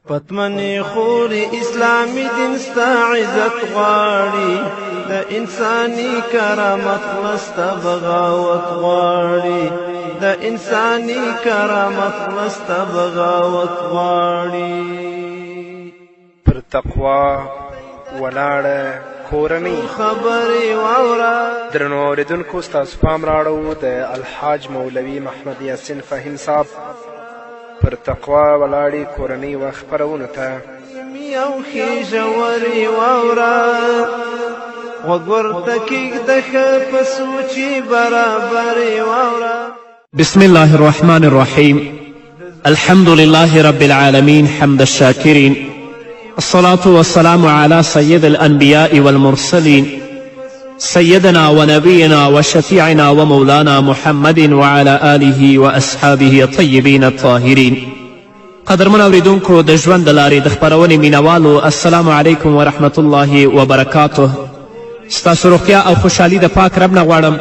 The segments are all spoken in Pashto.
پتمنې خوري اسلامي دین ستا عزت غواړي د انساني کرامت لسته بغاوت غواړي د انساني کرامت لسته بغاوت غواړي پر تقوا ولاړه کورنۍ خبرې واوره درنو اورېدونکو ستاسو پام راړو د الحاج مولوي محمد یاسین فهیم صاحب پر تقوا ولاړې کورنۍ و خپرونو ته یو ښې ژورې واوره غوږ ورته کښېږده ښه په سوچي برابرې واوره بسم الله الرحمن الرحيم الحمد لله رب العالمين حمد الشاكرين الصلاة والسلام على سيد الأنبياء والمرسلين سيدنا ونبينا وشفيعنا ومولانا محمد وعلى آله وأصحابه الطيبين الطاهرين قدرمن اوریدونکو د ژوند د لارې د خپرونې مینوالو السلام علیکم ورحمة الله وبرکاته ستاسو روغتیا او خوشحالي د پاک رب نه غواړم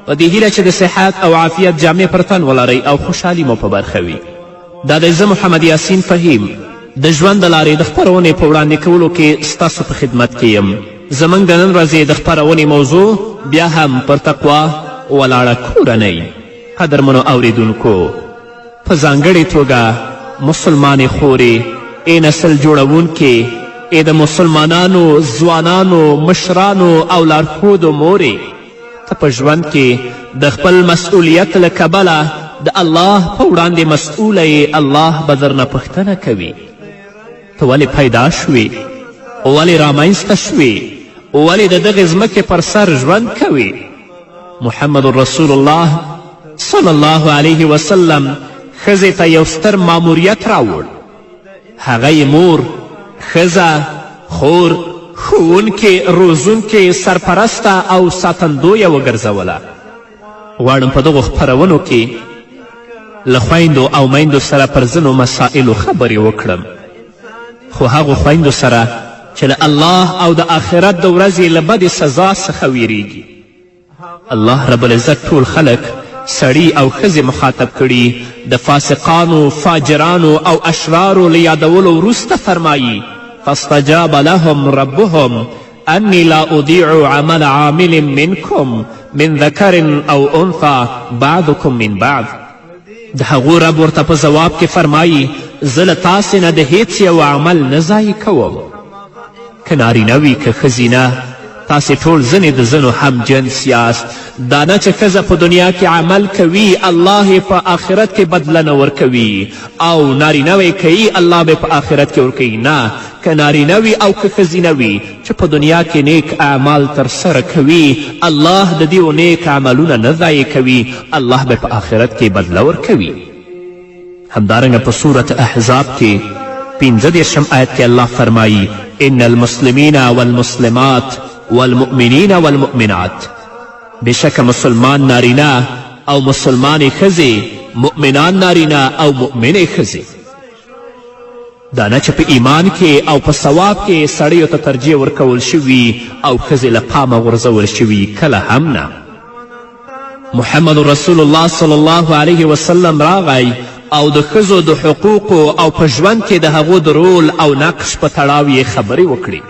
په دې هیله چې د صحت او عافیت جامې پر تن ولرئ او خوشحالي مو په برخه وي دا دی زه محمد یاسین فهیم د ژوند د لارې د خپرونې په وړاندې کولو کې ستاسو په خدمت کې یم زموږ د نن ورځې د خپرونې موضوع بیا هم پر تقوا ولاړه کورنۍ قدرمنو اوریدونکو په ځانګړې توګه مسلمانې خورې ای نسل جوړونکې ای د مسلمانانو ځوانانو مشرانو او لارښودو مورې ته په ژوند کې د خپل مسؤلیت له کبله د الله په وړاندې مسؤوله یې الله به درنه پوښتنه کوي ته ولې پیدا شوې ولې رامنځته شوې ولې د دغې ځمکې پر سر ژوند کوي محمد رسول الله صلی الله علیه وسلم ښځې ته یو ستر ماموریت راوړ هغه یې مور ښځه خور ښوونکې روزونکې سرپرسته او ساتندویه وګرځوله غواړم په دغو خپرونو کې له خویندو او میندو سره پر ځینو مسائلو خبرې وکړم خو هغو خویندو سره چې له الله او د آخرت د ورځې له بدې سزا څخه ویریږي الله رب العزت ټول خلک سړي او ښځې مخاطب کړي د فاسقانو فاجرانو او اشرارو له یادولو وروسته فرمایي فاستجاب لهم ربهم انی لا اضیع عمل عامل منکم من ذکر او انثى بعضکم من بعض د هغو رب ورته په ځواب کې فرمایي زه له تاسې نه د هیڅ یو عمل نه ضایع کوم که نارینه وي که ښځینه تاسې ټول ځینې د ځینو هم جنس یاست دا نه چې ښځه په دنیا کې عمل کوي الله یې په آخرت کې بدله نه ورکوي او نارینه وی کوي الله به په آخرت کې ورکوي نه که نارینه وي او که ښځینه وي چې په دنیا کې نیک اعمال ترسره کوي الله د دې نیک عملونه نه ضایع کوي الله به په آخرت کې بدله ورکوي همدارنګه په صورت احزاب کې 15 آیت کې الله فرمایي ان المسلمین والمسلمات والمؤمنین والمؤمنات بشک مسلمان نارینه او مسلمانې ښځې مؤمنان نارینه او مؤمنې ښځې دا نه چې په ایمان کې او په ثواب کې سړیو ته ترجیح ورکول شوي او ښځې له پامه غورځول شوي کله هم نه محمد رسول الله صلی الله علیه وسلم راغی او د ښځو د حقوقو او په ژوند کې د هغو د رول او نقش په تړاو یې خبرې وکړي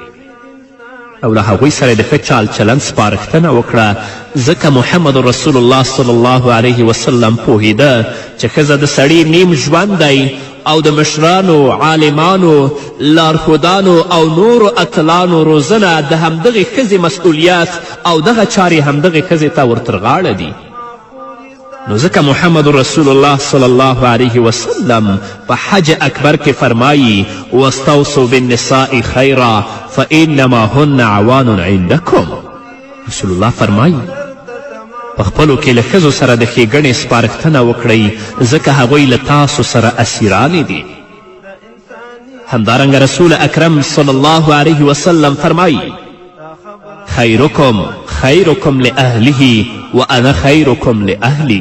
او له هغوی سره د ښه چال چلند سپارښتنه وکړه ځکه محمد رسول الله صلی الله علیه وسلم پوهیده چې ښځه د سړي نیم ژوند دی او د مشرانو عالمانو لارښودانو او نورو اتلانو روزنه د همدغې ښځې مسؤلیت او دغه چارې همدغې ښځې ته ورترغاړه دي نو ځکه محمد رسول الله صلی الله علیه وسلم په حج اکبر کې فرمایي واستوصوا بالنساء خیرا فانما هن عوان عندکم رسول الله فرمایي په خپلو کې له ښځو سره د ښېګڼې سپارښتنه وکړئ ځکه هغوی له تاسو سره اسیرانې دي همدارنګه رسول اکرم صلی الله علیه وسلم فرمایي خیرکم خیرکم لاهله وانا خیرکم لاهلی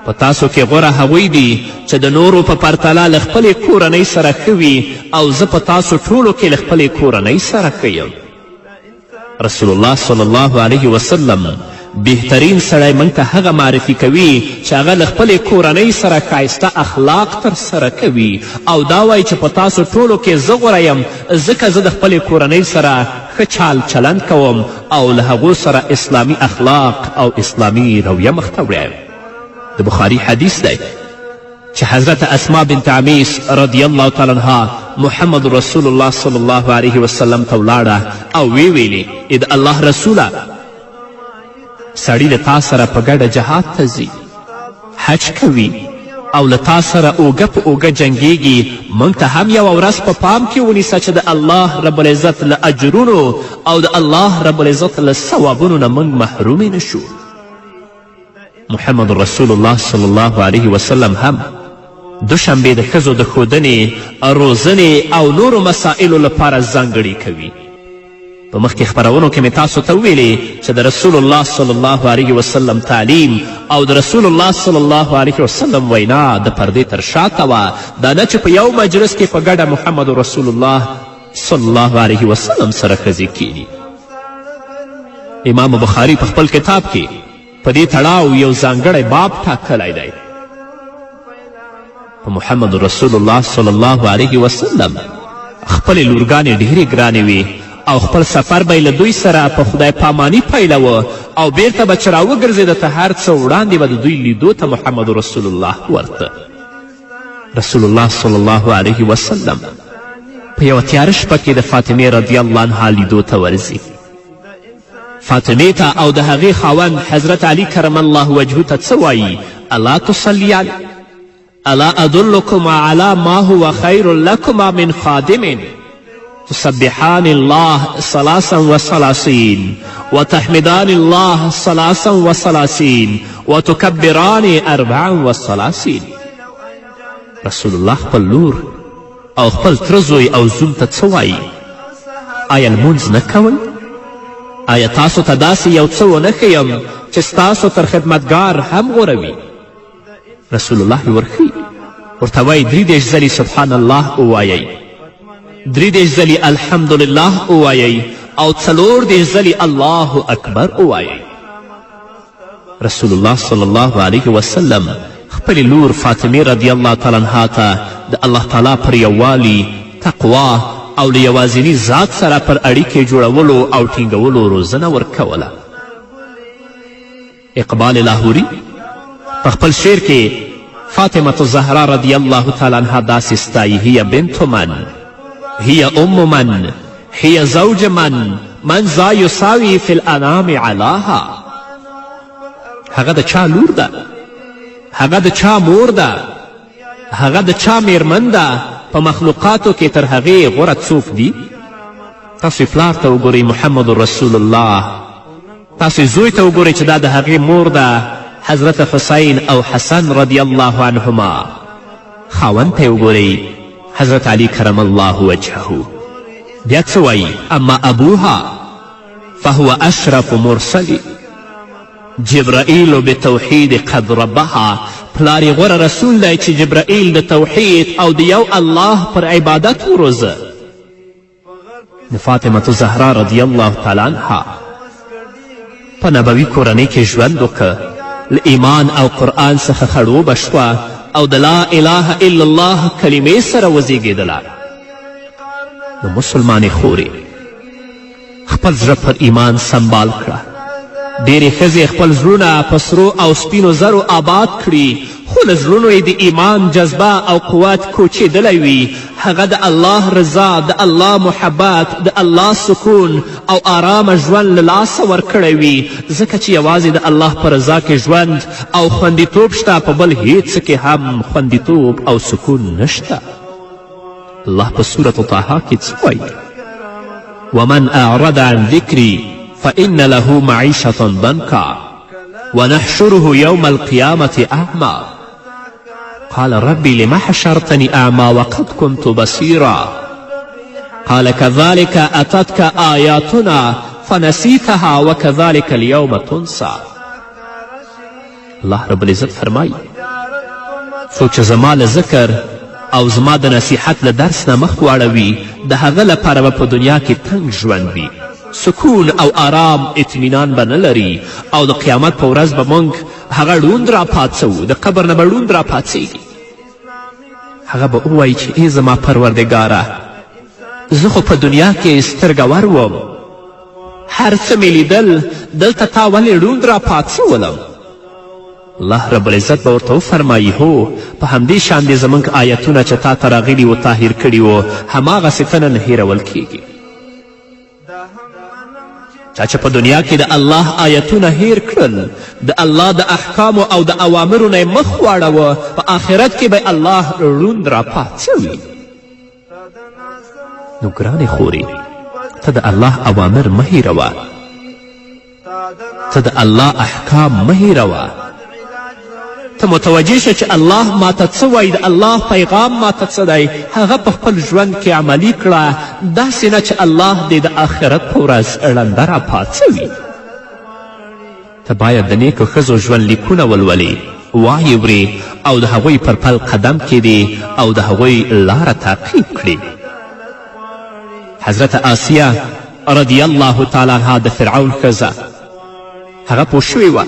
په تاسو کې غوره هغوی دي چې د نورو په پرتله له خپلې کورنۍ سره ښه وي او زه په تاسو ټولو کې له خپلې کورنۍ سره ښه یم رسول الله صلی الله علیه وسلم بهترین سړی موږ ته هغه معرفي کوي چې هغه له خپلې کورنۍ سره ښایسته اخلاق ترسره کوي او دا وایي چې په تاسو ټولو کې زه غوره یم ځکه زه د خپلې کورنۍ سره ښه چال چلند کوم او له هغو سره اسلامي اخلاق او اسلامي رویه مخته وړی د بخاري حدیث دی چې حضرت اسما بنت عمیس رضی الله تعالی عنها محمد رسول الله صلی الله علیه وسلم ته ولاړه او ویلې د الله رسوله سړی له تا سره په ګډه جهاد ته ځي حج کوي او له تا سره اوږه په اوږه جنګیږي موږ ته هم یوه ورځ په پام کې ونیسه چې د الله رب العزت له اجرونو او د الله رب العزت له ثوابونو نه موږ محرومې نه شو محمد رسول الله صلی الله علیه وسلم هم دوشنبې د ښځو د ښودنې روزنې او نورو مسائلو لپاره ځانګړې کوي په مخکې خپرونو کې مې تاسو ته وویلې چې د رسول الله صلی الله علیه وسلم تعلیم او د رسول الله صلی الله علیه وسلم وینا د پردې تر شاته وه دا نه چې په یو مجلس کې په ګډه محمد رسول الله صلی الله علیه وسلم سره ښځې کینی امام بخاري په خپل کتاب کې په دې تړاو یو ځانګړی باب ټاکلی دی په محمد رسول الله صلی الله علیه وسلم خپلې لورګانې ډېرې ګرانې وې او خپل سفر به له دوی سره په خدای پاماني پیلوه او بیرته به چې راوګرځېده ته هر څه وړاندې به د دوی لیدو ته محمد رسول الله ورته رسول الله صلی الله علیه وسلم په یوه تیاره شپه کې د فاطمې رضی الله عنها لیدو ته ورځي فاطمې ته او د هغې خاوند حضرت علی کرم الله وجهه ته څه وایي الا تصلیان الا ادلکما علی ما هو خیر لکما من خادم تسبحان الله 33 وتحمدان الله 33 وتكبران 34 رسول الله خپل لور او خپل تره زوی او زوم ته څه وایي آیا لمونځ نه کوئ آیا تاسو ته داسې یو څه ونه ښیم چې ستاسو تر خدمتګار هم غوره وي رسول الله یې ورښیي ورته وایي 33 ځلې سبحان الله ووایئ 33 ځلې الحمدلله ووایئ او 34 ځلې الله اکبر ووایئ رسول الله صلی الله علیه وسلم خپلې لور فاطمې رضی الله تعالی عنها ته د الله تعالی پر یووالي تقوا او له یوازیني ذات سره پر اړیکې جوړولو او ټینګولو روزنه ورکوله اقبال لاهوري په خپل شعر کې فاطمة الزهرا رضی الله تعالی عنها داسې ستایي هي بنت من هي ام من هي زوج من ذا یساوي فی الانام علاها هغه د چا لور ده هغه د چا مور ده هغه د چا میرمن ده په مخلوقاتو کې تر هغې غوره څوک دي تاسو پلار ته وګورئ محمد رسول الله تاسو زوی ته وګورئ چې دا د هغې مور ده حضرت حسین او حسن رضی الله عنهما خاوند ته وګورئ حضرت علی کرم الله وجهه بیا څه وایي اما ابوها فهو اشرف مرسلی جبرائیل بتوحید قد ربها پلار یې غوره رسول دی چې جبرائیل د توحید او د یو الله پر عبادت وروزه د فاطمة الزهرا رضی الله تعالی عنها په نبوي کورنۍ کې ژوند وکړه له ایمان او قرآن څخه خړوبه شوه او د لا اله الا الله کلمې سره وزیږېدله د مسلمانې خورې خپل زړه پر ایمان سنبال کړه ډېرې ښځې خپل زړونه په سرو او سپینو زرو آباد کړي خو له زړونو یې د ایمان جذبه او قوت کوچېدلی وي هغه د الله رضا د الله محبت د الله سکون او آرامه ژوند له لاسه ورکړی وي ځکه چې یوازې د الله په رضا کې ژوند او خوندیتوب شته په بل هیڅ څه کې هم خوندیتوب او سکون نشته الله په سورة طه کې څه وایي ومن اعرض عن ذکري فإن له معيشة ضنكا ونحشره يوم القيامة أعمى قال ربي لم حشرتني أعمى وقد كنت بصيرا قال كذلك أتتك آياتنا فنسيتها وكذلك اليوم تنسى الله رب العزت فرمایي څوک چې زما له ذکر او زما د نصیحت له درس نه مخ واړوي د هغه لپاره به په دنیا کې تنګ ژوند وي سکون او آرام اطمینان به نه لري او د قیامت په ورځ به موږ هغه ړوند راپاڅوو، د قبر نه به ړوند راپاڅیږي. هغه به ووایي چې ای زما پروردګاره، زه خو په دنیا کې سترګور وم، هر څه مې لیدل، دلته تا ولې ړوند راپاڅولم؟ الله رب العزت به ورته وفرمایي هو، په همدې شان دې زموږ آیتونه چې تا ته راغلي و تاهیر کړي و، هماغسې ته نن هیرول کیږي. چا چې په دنیا کې د الله آیتونه هیر کړل، د الله د احکامو او د اوامرو نه مخ واړوه، په آخرت کې به الله ړوند راپاڅوي. نو ګرانې خورې، ته د الله اوامر مه هیروه، ته د الله احکام مه هیروه. ته متوجه شه چې الله ماته څه وایي، د الله پیغام ماته څه دی، هغه په خپل ژوند کې عملي کړه، داسې نه چې الله دې د آخرت په ورځ ړنده راپاڅوي. ته باید د نیکو ښځو ژوند لیکونه ولولې، وایې ورې او د هغوی پر پل قدم کیدې او د هغوی لاره تعقیب کړې. حضرت آسیه رضی الله تعالی عنها د فرعون ښځه، هغه پوه شوې وه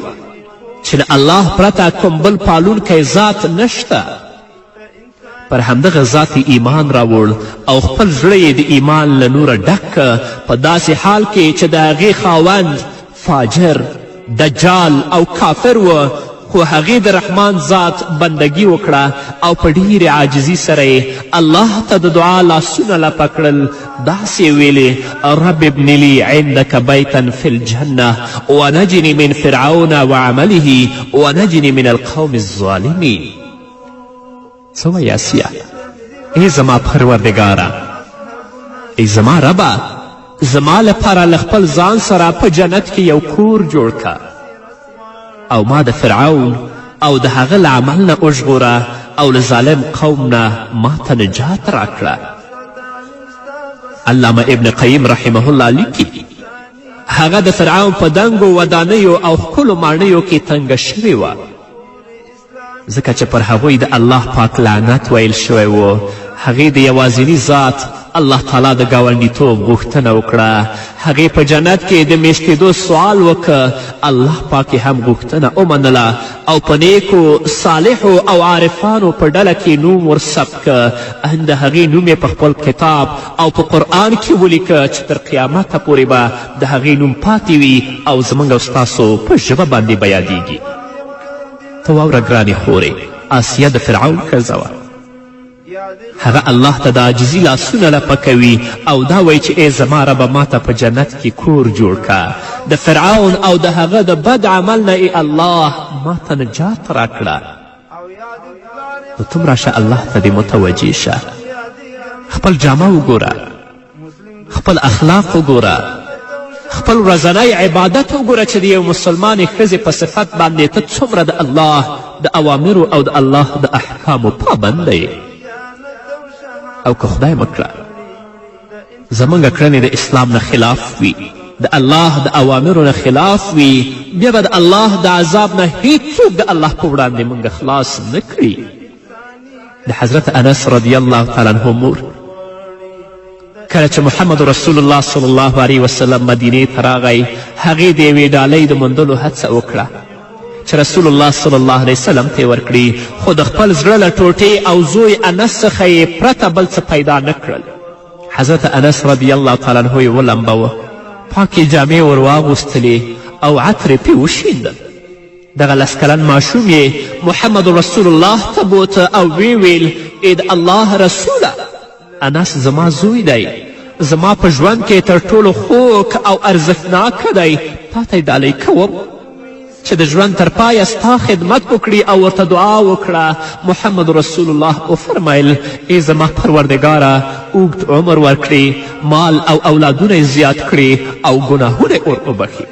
چې د الله پرته کوم بل پالونکی ذات نشته. پر همدغه ذات ایمان راوړ او خپل زړه یې د ایمان له نوره ډک په داسې حال کې چې د هغې خاوند فاجر، دجال او کافر و، خو هغې د رحمان ذات بندگی وکړه او په ډیرې عاجزي سره یې الله ته د دعا لاسونه لپه کړل، داسې ویلې رب ابن لي عندك بیتا فی الجنه ونجني من فرعون وعمله ونجني من القوم الظالمین. څه وایي آسیه؟ ای زما پروردګاره، ای زما ربه، زما لپاره له خپل ځان سره په جنت کې یو کور جوړ که او ما د فرعون او د هغه له عمل نه وژغوره او له ظالم قوم نه ما ته نجات راکړه. علامه ابن قیم رحمه الله لیکي هغه د فرعون په دنګو ودانیو او ښکلو ماڼیو کې تنګه شوې وه، ځکه چې پر هغوی د الله پاک لعنت ویل شوی و. هغې د یوازیني ذات الله تعالی د ګاونډیتوب غوښتنه وکړه، هغې په جنت کې د میشتېدو سوال وکړه، الله پاک هم غوښتنه ومنله او په نیکو صالحو او عارفانو په ډله کې نوم ورثبت که. د هغې نوم یې په خپل کتاب او په قرآن کې ولیکه چې تر قیامته پورې به د هغې نوم پاتې وي او زموږ او ستاسو په ژبه باندې به یادیږي. ته واوره ګرانې خورې، آسیه د فرعون ښځه وه، هغه الله ته د عاجزي لاسونه لپه کوي او دا وایي چې ای زما ربه ماته په جنت کې کور جوړ که، د فرعون او د هغه د بد عمل نه ای الله ماته نجات راکړه. نو تم راشه الله ته دې متوجه شه، خپل جامه وګوره، خپل اخلاق وګوره، خپل ورځنی عبادت وګوره چې د یو مسلمانې ښځې په صفت باندې ته څومره د الله د اوامرو او د الله د احکامو پابند یې. او که خدای مکړه زموږ کړنې د اسلام نه خلاف وي، د الله د اوامرو نه خلاف وي، بیا به د الله د عذاب نه هیڅوک د الله په وړاندې موږ خلاص نه کړي. د حضرت انس رضی الله تعالی عنه مور کله چې محمد رسول الله صلی الله علیه وسلم مدینې ته راغی، هغې د یوې ډالۍ د موندلو هڅه وکړه چې رسول الله صلی الله علیه وسلم ته یې ورکړي، خو د خپل زړه له ټوټې او زوی انس څخه یې پرته بل څه پیدا نه کړل. حضرت انس رضی الله تعالی عنه یې ولمبوه، پاکې جامې ور واغوستلې او عطر یې پې وشیندل. دغه لس کلن ماشوم یې محمد رسول الله ته بوته او ویې ویل ای د الله رسوله، انس زما زوی دی، زما په ژوند کې تر ټولو خوږ او ارزښتناکه دی، تا ته یې ډالۍ کوم چې د ژوند تر پایه ستا خدمت وکړي او ورته دعا وکړه. محمد رسول الله وفرمیل ای زما پروردګاره اوږد عمر ورکړي، مال او اولادونه یې زیات کړي او ګناهونه یې ور وبخي.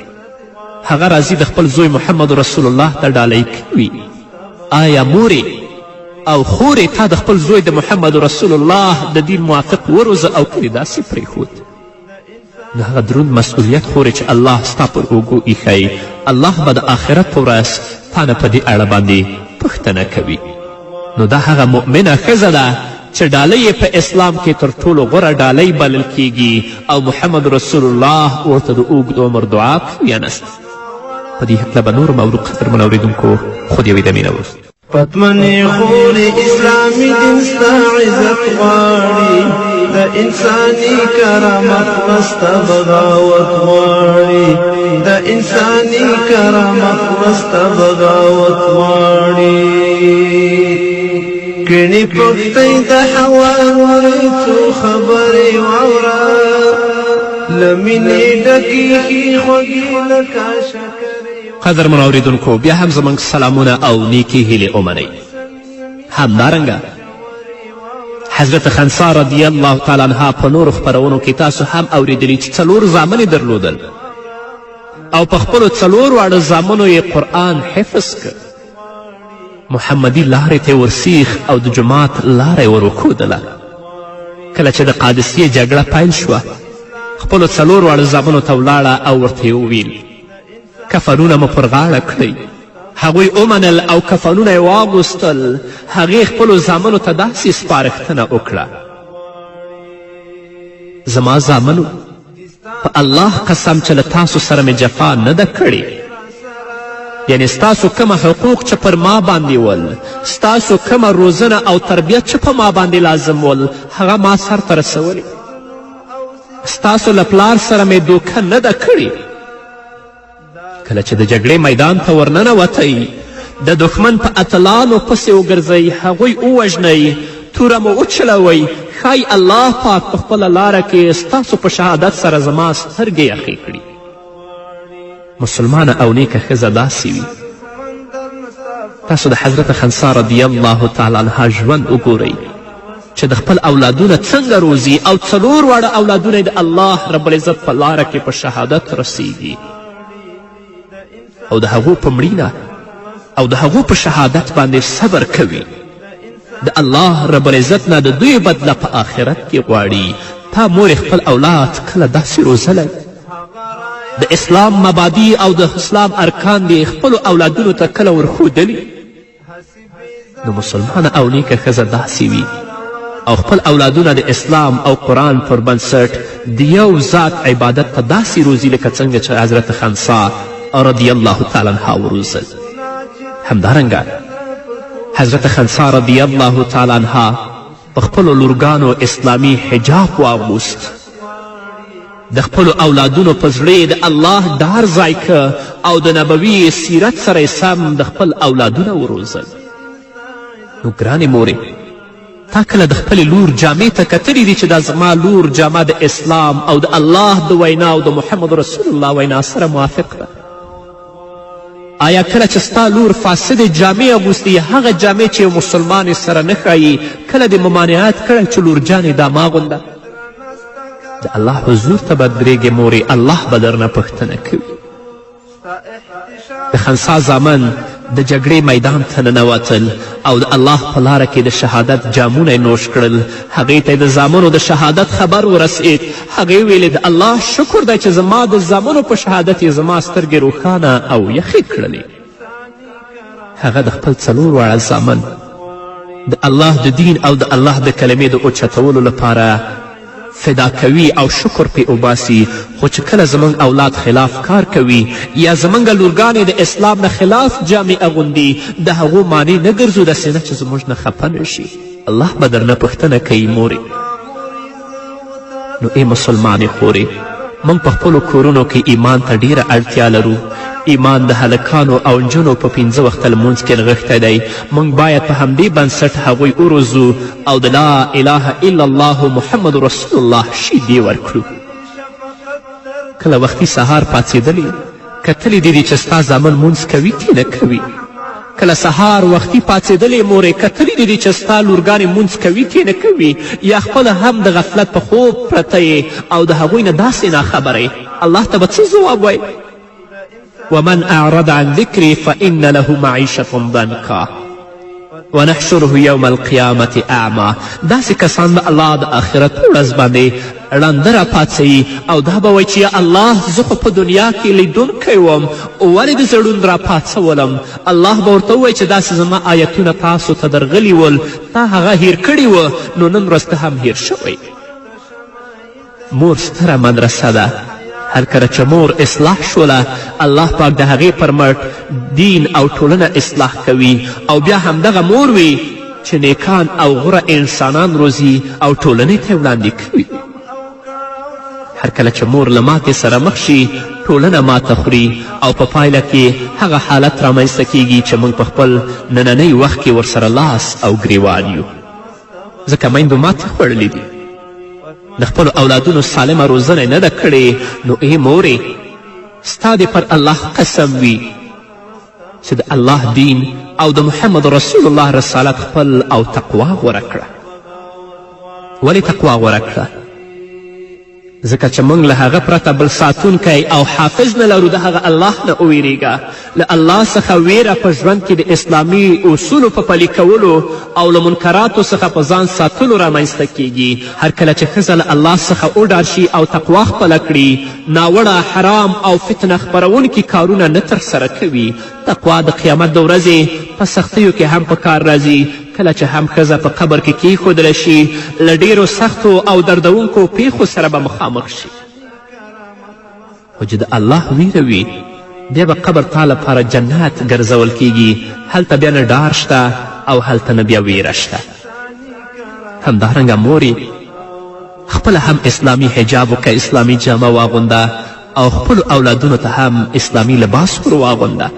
هغه راځي د خپل زوی محمد رسول الله ته ډالۍ کوي. آیا مورې او خورې تا د خپل زوی د محمد رسول الله د دین موافق وروزه او کړي داسې پرېښود؟ د هغه دروند مسئولیت خورې چې الله ستا پر اوږو ایښی، الله به د آخرت په ورځ تا نه په دې اړه باندې پوښتنه کوي. نو دا هغه مؤمنه ښځه ده چې ډالۍ یې په اسلام کې تر ټولو غوره ډالۍ بلل کیږي او محمد رسول الله ورته د اوږد عمر دعا کوي یا نسته. په دې هکله به نور موضوع قدرمن اورېدونکو خو د یوې دمې نه وروسته پتمنې خورې اسلامي دین ستا عزت غواړي د انساني کرامت نسته بغاوت غواړي د انساني کرامت نسته بغاوت غواړي کړي پختۍ د حوالې څو خبرې واوره له مینې ډکې ښې خوږې لکه شکرې. قدرمن اورېدونکو بیا هم زموږ سلامونه او نیکې هیلې ومنئ. همدارنګه حضرت خنسا رضی الله تعالی عنها په نورو خپرونو کې تاسو هم اورېدلي چې 4 زامن یې درلودل او په خپلو 4 واړه زامنو یې قرآن حفظ که. محمدي لارې ته ورسیخ او د جماعت لاره یې ورښودله. کله چې د قادسیې جګړه پیل شوه خپلو 4 واړه زامنو ته ولاړه او ورته یې وویل کفنونه مو پر غاړه کړئ. هغوی ومنل او کفنونه یې واغوستل. هغې خپلو زامنو ته داسې سپارښتنه وکړه زما زامنو په الله قسم چې له تاسو سره مې جفا نه ده کړې، یعنی ستاسو کومه حقوق چې پر ما باندې ول، ستاسو کومه روزنه او تربیت چې په ما باندې لازم ول، هغه ما سرته رسولی. ستاسو له پلار سره مې دوکه نه ده کړې. کله چې د جګړې میدان ته ورننوتی د دښمن په اتلانو پسې وګرځئ، هغوی ووژنئ، توره مو وچلوئ، ښایي الله پاک په خپله لاره کې ستاسو په شهادت سره زما سترګې یخې کړي. مسلمانه او نیکه ښځه داسې وي. تاسو د حضرت خنسا رضی الله تعالی عنها ژوند وګورئ چې د خپل اولادونه څنګه روزي او 4 واړه اولادونه د الله رب العزت په لاره کې په شهادت رسیږي او د هغو په مړینه او د هغو په شهادت باندې صبر کوي. د الله رب العزت نه د دوی بدله په آخرت کې غواړي. تا مور خپل اولاد کله داسې روزلی؟ د اسلام مبادی او د اسلام ارکان دې خپلو اولادونو ته کله ورښودلي؟ نو مسلمانه او نیکه ښځه داسې وي او خپل اولادونه د اسلام او قرآن پر بنسټ د یو ذات عبادت ته داسې روزي لکه څنګه چې حضرت خنسا رضی الله تعالی عنها وروزل. همدارنګه حضرت خنسا رضی الله تعالی عنها په خپلو لورګانو اسلامي حجاب واغوست. د خپلو اولادونو په زړه د الله ډار ځای که او د نبوي سیرت سره سم د خپل اولادونه وروزل. نو ګرانې مورې، تا کله د خپلې لور جامې ته کتلي دي چې دا زما لور جامه د اسلام او د الله د وینا او د محمد رسول الله وینا سره موافق ده؟ آیا کله چې ستا لور فاسدې جامې اغوستې هغه جامې چې یو مسلمان سره نه ښایي کله دې ممانعت کړی چې لورجانې دا ما غونده؟ د الله حضور ته به درېږې مورې، الله به درنه پوښتنه کوي. د خنسا زامن د جګړې میدان ته ننوتل او د الله په لاره کې د شهادت جامونه یې نوش کړل. هغې ته د زامنو د شهادت خبر ورسید. هغې ویلې د الله شکر دی چې زما د زامنو په شهادت یې زما سترګې روښانه او یخې کړلې. هغه د خپل 4 واړه زامن د الله د دین او د الله د کلمې د اوچتولو لپاره فدا کوي او شکر پې وباسي. خو چې کله زموږ اولاد خلاف کار کوي یا زموږ لورګانې د اسلام نه خلاف جامې اغوندي، د هغو معنی نه ګرځو داسې نه چې زموږ نه خفه نه شي. الله به درنه پوښتنه کوي مورې. نو ای مسلمانې خورې، موږ په خپلو کورونو کې ایمان ته ډیره اړتیا لرو. ایمان د هلکانو او نجونو په 5 وخته لمونځ کې نغښتی دی. موږ باید په همدې بنسټ هغوی وروزو او د لا اله الا الله محمد رسول الله شیدې ورکړو. کله وختي سهار پاڅېدلې کتلې دې دي چې ستا زامن مونځ کوي که نه کوي؟ کله سهار وختي پاڅېدلې مورې کتلې دې دي چې ستا لورګانې مونځ کوي که نه کوي؟ یا خپله هم د غفلت په خوب پرته یې او د هغوی نه داسې ناخبره یې؟ الله ته به څه ځواب وایي؟ ومن اعرض عن ذکری فإن له معیشة ضنکا ونحشره یوم القیامة اعما. داسې کسان به الله د آخرت په ورځ باندې ړانده راپاڅوي او دا به وایي چې یا الله زه خو په دنیا کې لیدونکی وم ولې د زړون راپاڅولم الله به ورته ووایي چې داسې زما آیتونه تاسو ته درغلي ول تا هغه هیر کړي وه نو نن ورځ ته هم هیر شوی مور ستره مدرسه ده هر کله چې مور اصلاح شوله الله پاک د هغې پر مټ دین او ټولنه اصلاح کوي او بیا همدغه مور وي چې نیکان او غوره انسانان روزي او ټولنې ته وړاندې کوي هر کله چې مور له ماتې سره مخ شي ټولنه ماته خوري او په پایله کې هغه حالت رامنځته کیږي چې موږ په خپل نننی وخت کې ورسره لاس او ګریوان یو ځکه میندو ماتې خوړلې دي د خپلو اولادونو سالمه روزنه نه ده کړې نو ای مورې ستا دې پر الله قسم وي چې د الله دین او د محمد رسول الله رسالت خپل او تقوا غوره کړه ولې تقوا غوره کړه ځکه چې موږ له هغه پرته بل ساتونکی او حافظ نه لرو د هغه الله نه وویریږه له الله څخه ویره په ژوند کې د اسلامي اصولو په پلي کولو او له منکراتو څخه په ځان ساتلو رامنځته کیږي هر کله چې ښځه له الله څخه وډار شي او تقوا خپله کړي ناوړه حرام او فتنه خپروونکي کارونه نه ترسره کوي تقوا د قیامت د ورځې په سختیو کې هم په کار راځي کله چې هم ښځه په قبر کې کیښودله شي له ډیرو سختو او دردونکو پیښو سره به مخامخ شي خو چې د الله ویره وي بیا به قبر تا لپاره جنت ګرځول کیږي هلته بیا نه ډار شته او هلته نه بیا ویره شته همدارنګه مورې خپله هم اسلامي حجاب وکړه اسلامي جامه واغونده او خپلو اولادونو ته هم اسلامي لباس ور واغونده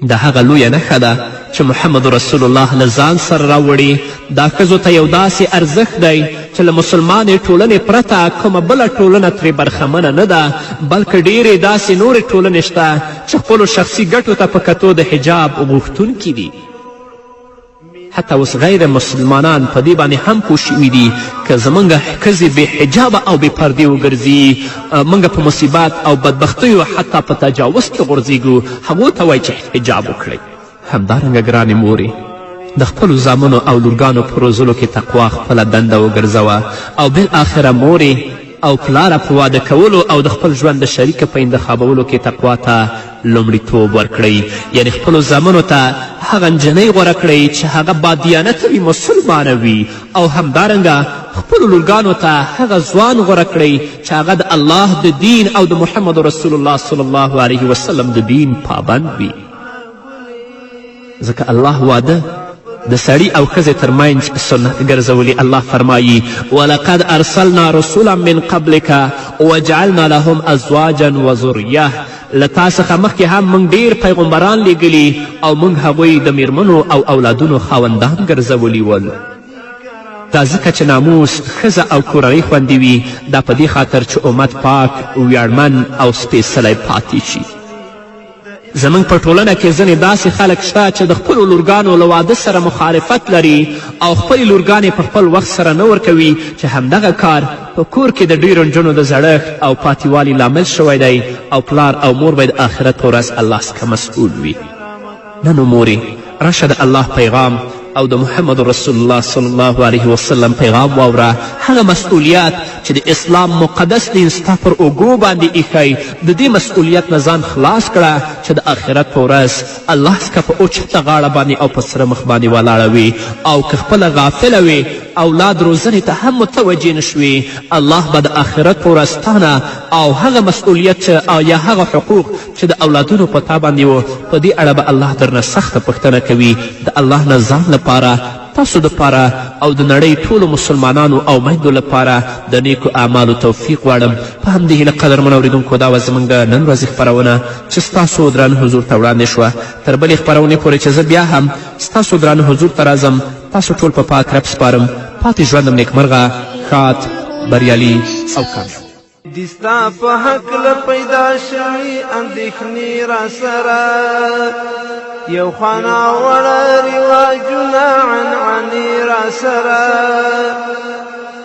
د هغه لویه نښه ده چې محمد رسول الله له ځان سره راوړي دا ښځو ته یو داسې ارزښت دی چې له مسلمانې ټولنې پرته کومه بله ټولنه ترې برخمنه نه ده بلکې ډیرې داسې نورې ټولنې شته چې خپلو شخصي ګټو ته په کتو د حجاب غوښتونکي دي حتی اوس غیر مسلمانان په دې باندې هم پوه شوي دي که زموږ ښځې بې حجابه او بې پردې وګرځي موږ په مصیبت او بدبختیو حتی په تجاوز کې غورځېږو هغو ته وایي چې حجاب وکړئ همدارنګه ګرانې مورې د خپلو زامنو او لورګانو په روزلو کې تقوا خپله دنده وګرځوه او بالآخره مورې او پلاره په واده کولو او د خپل ژوند د شریکه په انتخابولو کې تقوا ته لومړیتوب ورکړئ یعنې خپلو زامنو ته هغه نجنۍ غوره کړئ چې هغه بادیانته وي مسلمانه وي او همدارنګه خپلو لورګانو ته هغه ځوان غوره کړئ چې هغه د الله د دین او د محمد رسول الله صلی الله علیه وسلم د دین پابند وي ځکه الله واده د سړي او ښځې ترمنځ سنت ګرځولي الله فرمایي ولقد ارسلنا رسولا من قبلک وجعلنا لهم ازواجا وذریه له تا څخه مخکې هم موږ ډیر پیغمبران لیږلي او موږ هغوی د میرمنو او اولادونو خاوندان ګرځولي ول دا ځکه چې ناموس ښځه او کورنۍ خوندي وي دا په دې خاطر چې امت پاک ویاړمن او سپېڅلی پاتې شي زموږ په ټولنه کې ځینې داسې خلک شته چې د خپلو لورګانو له واده سره مخالفت لري او خپلې لورګانې په خپل وخت سره نه ورکوي چې همدغه کار په کور کې د ډیرو نجونو د زړښت او پاتیوالي لامل شوی دی او پلار او مور به د آخرت په ورځ الله څخه مسؤول وي نه نو مورې راشه د الله پیغام او د محمد رسول الله صلی الله علیه وسلم پیغام واوره هغه مسئولیت چې د اسلام مقدس دین ستا پر اوږو باندې ایښی د دې مسئولیت نه ځان خلاص کړه چې د آخرت په ورځ الله څخه په اوچته غاړه باندې او په سره مخ باندې ولاړه وي او که خپله غافله وي اولاد روزنې ته هم متوجه نشوي الله به د آخرت په ورځ ستانه او هغه مسئولیت یا هغه حقوق چې د اولادونو په تا باندې و په دې اړه به الله درنه سخته پوښتنه کوي د الله نه ځان لپاره تاسو دپاره او د نړۍ ټولو مسلمانانو او میندو لپاره د نیکو اعمالو توفیق غواړم په همدې هیله قدرمنو اورېدونکو دا وه زموږ نن ورځې خپرونه چې ستاسو درانه حضور ته وړاندې شوه تر بلې خپرونې پورې چې زه بیا هم ستاسو درانه حضور ته راځم تاسو ټول په پاک رب سپارم پاتې ژوندم نیکمرغه ښاد بریالي او کامیاب دستا په حق پیدا شوي اندېښنې را سره یو خواناوړه رواجونه عنعنې را سره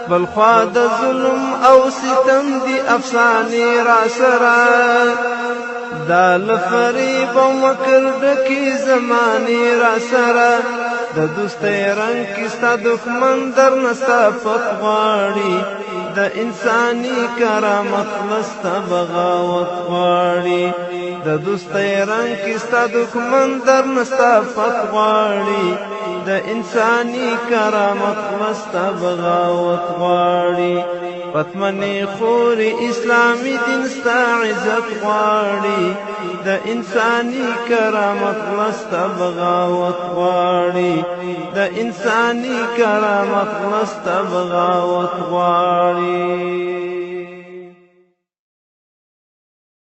بل خوا د ظلم او ستم دي افسانې را سره دا له فریب او مکر ډکې زمانې را سره د دوستۍ رنگ کې ستا دښمن در نه ستا پت غواړي د انساني کرامت نه ستا بغاوت غواړي د دوستۍ رنگ کې ستا دښمن در نه ستا پت غواړي د انساني کرامت نه ستا بغاوت غواړي پتمنې خورې اسلامي دین ستا عزت غواړي د انساني کرامت نه ستا بغاوت غواړي د انساني کرامت نه ستا بغاوت غواړي